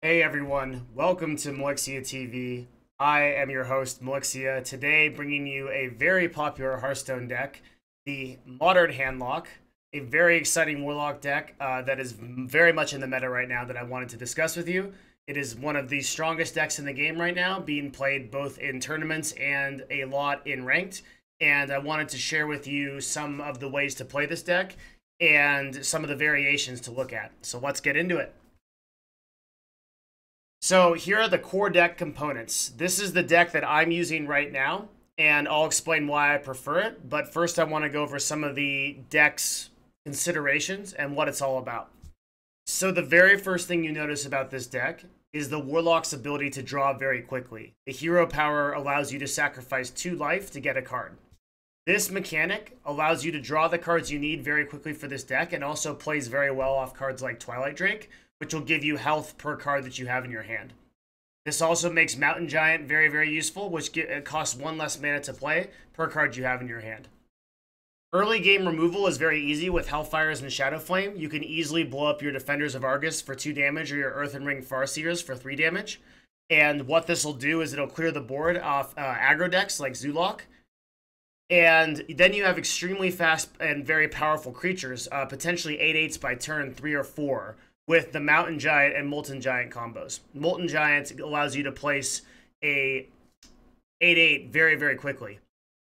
Hey everyone, welcome to Melixia TV. I am your host, Melixia, today bringing you a very popular Hearthstone deck, the Modern Handlock, a very exciting Warlock deck that is very much in the meta right now that I wanted to discuss with you. It is one of the strongest decks in the game right now, being played both in tournaments and a lot in ranked, and I wanted to share with you some of the ways to play this deck and some of the variations to look at. So let's get into it. So here are the core deck components. This is the deck that I'm using right now, and I'll explain why I prefer it. But first I want to go over some of the deck's considerations and what it's all about. So the very first thing you notice about this deck is the Warlock's ability to draw very quickly. The hero power allows you to sacrifice 2 life to get a card. This mechanic allows you to draw the cards you need very quickly for this deck, and also plays very well off cards like Twilight Drake, which will give you health per card that you have in your hand. This also makes Mountain Giant very, very useful, which it costs 1 less mana to play per card you have in your hand. Early game removal is very easy with Hellfires and Shadow Flame. You can easily blow up your Defenders of Argus for 2 damage or your Earthen Ring Farseers for 3 damage. And what this will do is it'll clear the board off aggro decks like Zulok. And then you have extremely fast and very powerful creatures, potentially 8/8s by turn 3 or 4, with the Mountain Giant and Molten Giant combos. Molten Giant allows you to place a 8/8 very, very quickly.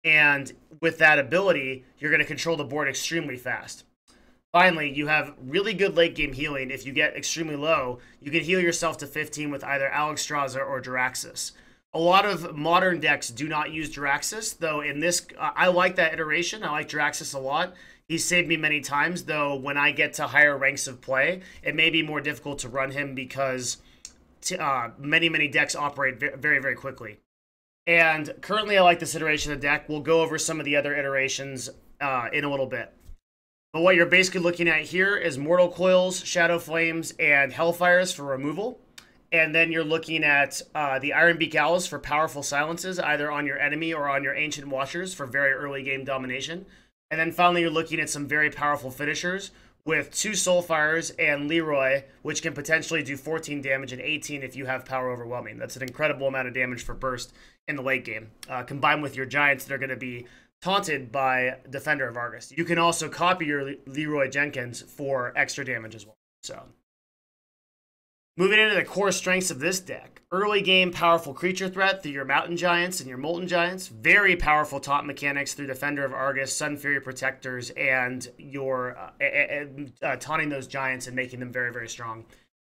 And with that ability, you're going to control the board extremely fast. Finally, you have really good late game healing. If you get extremely low, you can heal yourself to 15 with either Alexstrasza or Jaraxxus. A lot of modern decks do not use Jaraxxus, though in this, I like that iteration. I like Jaraxxus a lot. He's saved me many times, though when I get to higher ranks of play, it may be more difficult to run him because many decks operate very, very quickly. And currently I like this iteration of the deck. We'll go over some of the other iterations in a little bit. But what you're basically looking at here is Mortal Coils, Shadow Flames, and Hellfires for removal. And then you're looking at the Ironbeak Owls for powerful silences, either on your enemy or on your Ancient Watchers for very early game domination. And then finally, you're looking at some very powerful finishers with 2 Soulfires and Leroy, which can potentially do 14 damage and 18 if you have Power Overwhelming. That's an incredible amount of damage for burst in the late game, combined with your Giants that are going to be taunted by Defender of Argus. You can also copy your Leroy Jenkins for extra damage as well. So, moving into the core strengths of this deck. Early game powerful creature threat through your Mountain Giants and your Molten Giants. Very powerful taunt mechanics through Defender of Argus, Sun Fury Protectors, and your taunting those Giants and making them very, very strong.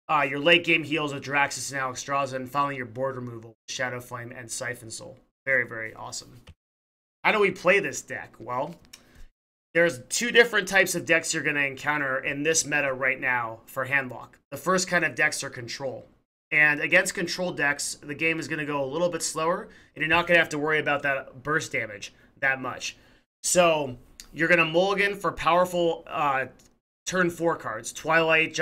Your late game heals with Jaraxxus and Alexstrasza, and finally your board removal, Shadow Flame and Siphon Soul. Very, very awesome. How do we play this deck? Well, there's 2 different types of decks you're going to encounter in this meta right now for Handlock. The first kind of decks are control. And against control decks, the game is going to go a little bit slower, and you're not going to have to worry about that burst damage that much. So you're going to mulligan for powerful turn 4 cards. Twilight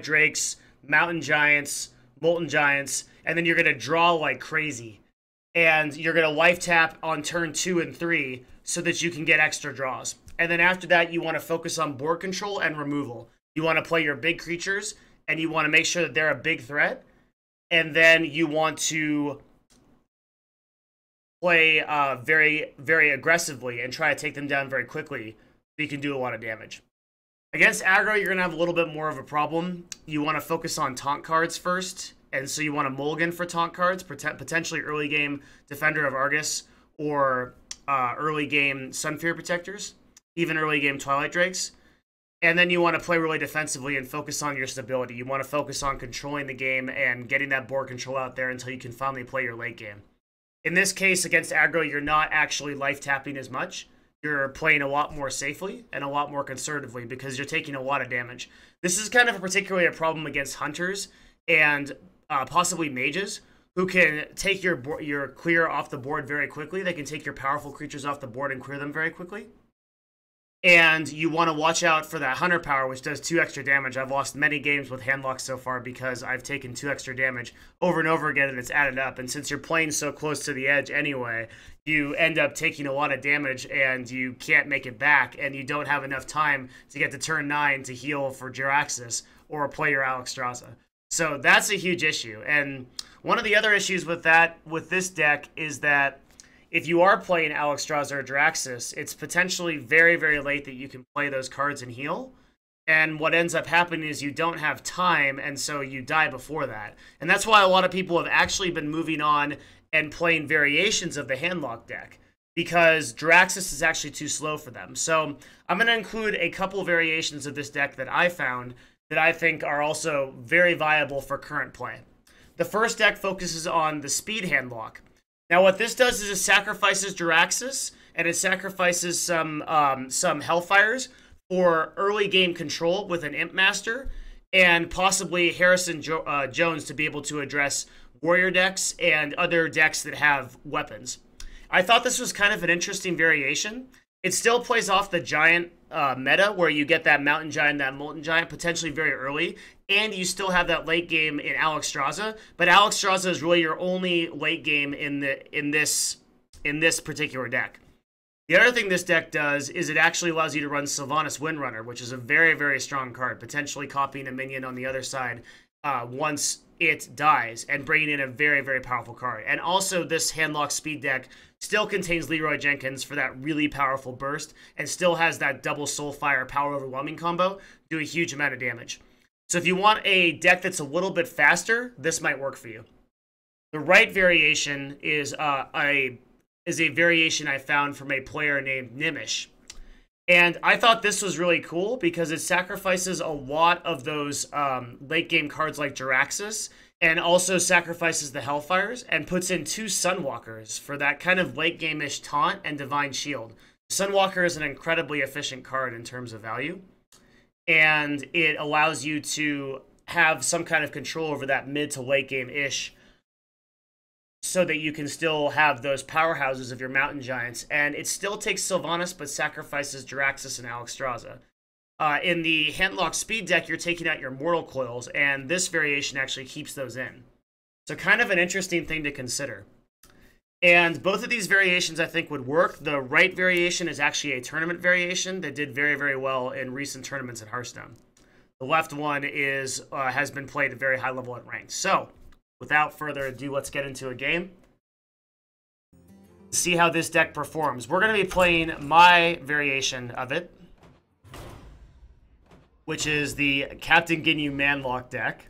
Drakes, Mountain Giants, Molten Giants, and then you're going to draw like crazy. And you're going to life tap on turn 2 and 3 so that you can get extra draws. And then after that, you want to focus on board control and removal. You want to play your big creatures, and you want to make sure that they're a big threat. And then you want to play very, very aggressively and try to take them down very quickly so you can do a lot of damage. Against aggro, you're going to have a little bit more of a problem. You want to focus on taunt cards first. And so you want to mulligan for taunt cards, potentially early game Defender of Argus or early game Sun Fury Protectors, even early game Twilight Drakes. And then you want to play really defensively and focus on your stability. You want to focus on controlling the game and getting that board control out there until you can finally play your late game. In this case, against aggro, you're not actually life tapping as much. You're playing a lot more safely and a lot more conservatively because you're taking a lot of damage. This is kind of particularly a problem against hunters and possibly mages, who can take your clear off the board very quickly. They can take your powerful creatures off the board and clear them very quickly. And you want to watch out for that Hunter power, which does 2 extra damage. I've lost many games with Handlock so far because I've taken 2 extra damage over and over again, and it's added up. And since you're playing so close to the edge anyway, you end up taking a lot of damage, and you can't make it back, and you don't have enough time to get to turn 9 to heal for Jaraxxus or play your Alexstrasza. So that's a huge issue. And one of the other issues with this deck is that if you are playing Alexstrasza or Draxus, it's potentially very, very late that you can play those cards and heal. And what ends up happening is you don't have time, and so you die before that. And that's why a lot of people have actually been moving on and playing variations of the Handlock deck, because Draxus is actually too slow for them. So I'm going to include a couple variations of this deck that I found that I think are also very viable for current play. The first deck focuses on the speed Handlock. Now what this does is it sacrifices Draxus, and it sacrifices some Hellfires for early game control with an Imp Master, and possibly Harrison Jones to be able to address warrior decks and other decks that have weapons. I thought this was kind of an interesting variation. It still plays off the giant meta, where you get that Mountain Giant, that Molten Giant, potentially very early, and you still have that late game in Alexstrasza, but Alexstrasza is really your only late game in this particular deck. The other thing this deck does is it actually allows you to run Sylvanas Windrunner, which is a very, very strong card, potentially copying a minion on the other side once it dies, and bringing in a very, very powerful card. And also, this Handlock speed deck still contains Leroy Jenkins for that really powerful burst, and still has that double Soulfire Power Overwhelming combo, do a huge amount of damage. So if you want a deck that's a little bit faster, this might work for you. The right variation is a variation I found from a player named Nimish. And I thought this was really cool because it sacrifices a lot of those late game cards like Jaraxxus, and also sacrifices the Hellfires and puts in 2 Sunwalkers for that kind of late game-ish taunt and Divine Shield. Sunwalker is an incredibly efficient card in terms of value, and it allows you to have some kind of control over that mid to late game-ish, so that you can still have those powerhouses of your Mountain Giants. And it still takes Sylvanas, but sacrifices Jaraxxus and Alexstrasza. In the Handlock speed deck, you're taking out your Mortal Coils, and this variation actually keeps those in. So kind of an interesting thing to consider. And both of these variations I think would work. The right variation is actually a tournament variation that did very, very well in recent tournaments at Hearthstone. The left one has been played at a very high level at ranked. So without further ado, let's get into a game. See how this deck performs. We're going to be playing my variation of it, which is the Captain Ginyu Manlock deck.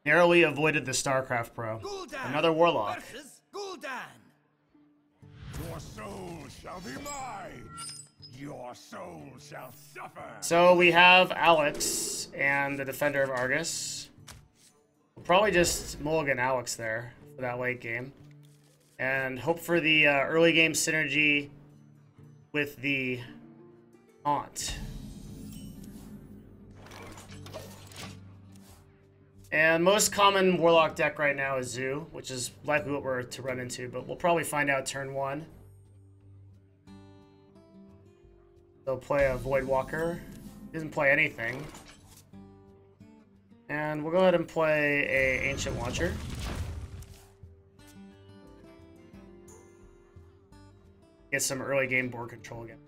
Narrowly avoided the StarCraft Pro. Gul'dan Another Warlock. Your soul shall be mine. Your soul shall suffer. So we have Alex and the Defender of Argus. We'll probably just mulligan Alex there for that late game, and hope for the early game synergy with the taunt. And most common Warlock deck right now is Zoo, which is likely what we're to run into, but we'll probably find out turn 1. They'll play a Voidwalker. He doesn't play anything. And we'll go ahead and play a Ancient Watcher. Get some early game board control again.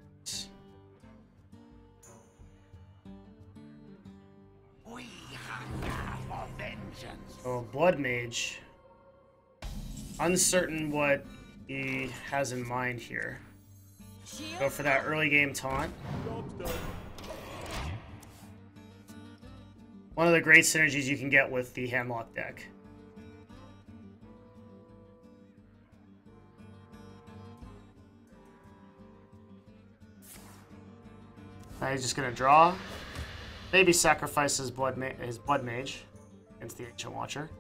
We hunger for vengeance. So Blood Mage. Uncertain what he has in mind here. Go for that early game taunt. One of the great synergies you can get with the Handlock deck. Now he's just gonna draw. Maybe sacrifice his Blood Mage against the Ancient Watcher.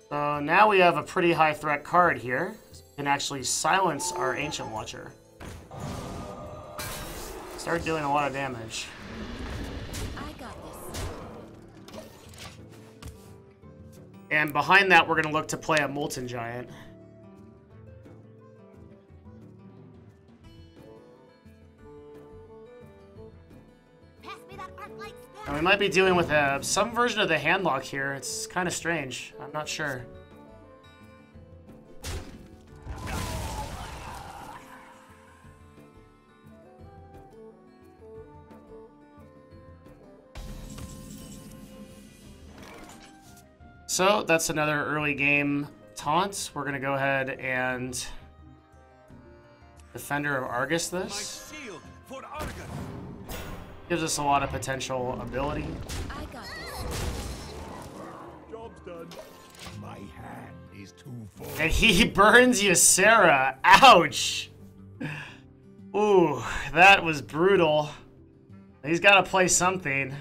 So now we have a pretty high threat card here. We can actually silence our Ancient Watcher. Start doing a lot of damage. I got this. And behind that, we're going to look to play a Molten Giant. And we might be dealing with some version of the Handlock here. It's kind of strange. I'm not sure. So that's another early game taunt. We're gonna go ahead and Defender of Argus this. Gives us a lot of potential ability. I got this. Job's done. My hand is too full. And he burns you, Sarah. Ouch. Ooh, that was brutal. He's got to play something.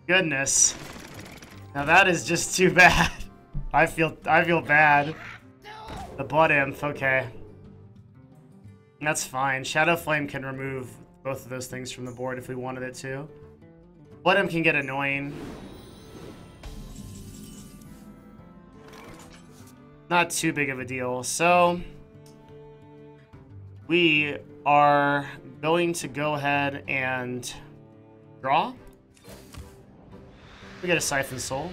Goodness. Now that is just too bad. I feel bad. The blood imp, okay. That's fine. Shadow Flame can remove both of those things from the board if we wanted it to. Blood imp can get annoying. Not too big of a deal. So we are going to go ahead and draw. We get a Siphon Soul.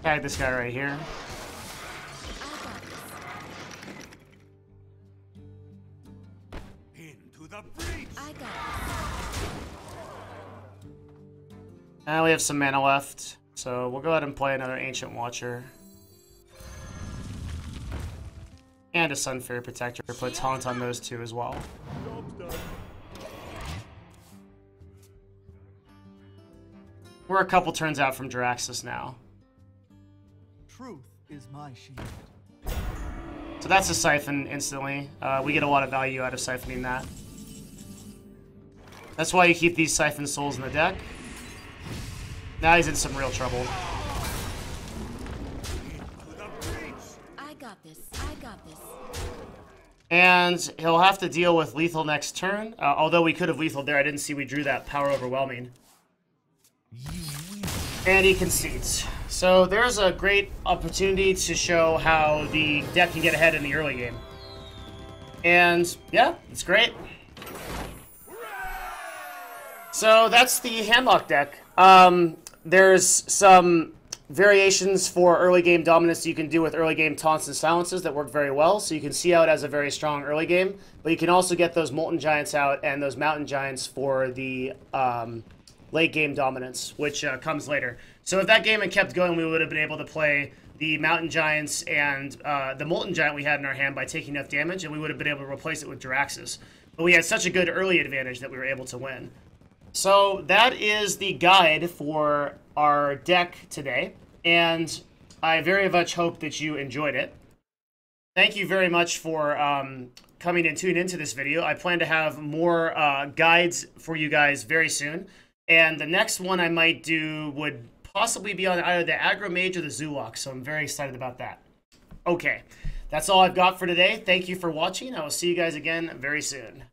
Tag this guy right here. Into the breach. I got this. And we have some mana left, so we'll go ahead and play another Ancient Watcher. And a Sunfairy Protector. Put taunt on those two as well. Job's done. We're a couple turns out from Jiraxis now. Truth is my shield. So that's a Siphon instantly. We get a lot of value out of siphoning that. That's why you keep these Siphon Souls in the deck. Now he's in some real trouble. I got this. I got this. And he'll have to deal with lethal next turn. Although we could have lethal there. I didn't see we drew that Power Overwhelming. And he concedes. So there's a great opportunity to show how the deck can get ahead in the early game. And yeah, it's great. So that's the Handlock deck. There's some variations for early game dominance you can do with early game taunts and silences that work very well. So you can see out as a very strong early game, but you can also get those Molten Giants out and those Mountain Giants for the late game dominance, which comes later. So if that game had kept going, we would have been able to play the Mountain Giants and the Molten Giant we had in our hand by taking enough damage, and we would have been able to replace it with Jiraxis. But we had such a good early advantage that we were able to win. So that is the guide for our deck today, and I very much hope that you enjoyed it. Thank you very much for coming and tuning into this video. I plan to have more guides for you guys very soon, and the next one I might do would possibly be on either the Aggro Mage or the Zoolock, so I'm very excited about that. Okay, that's all I've got for today. Thank you for watching. I will see you guys again very soon.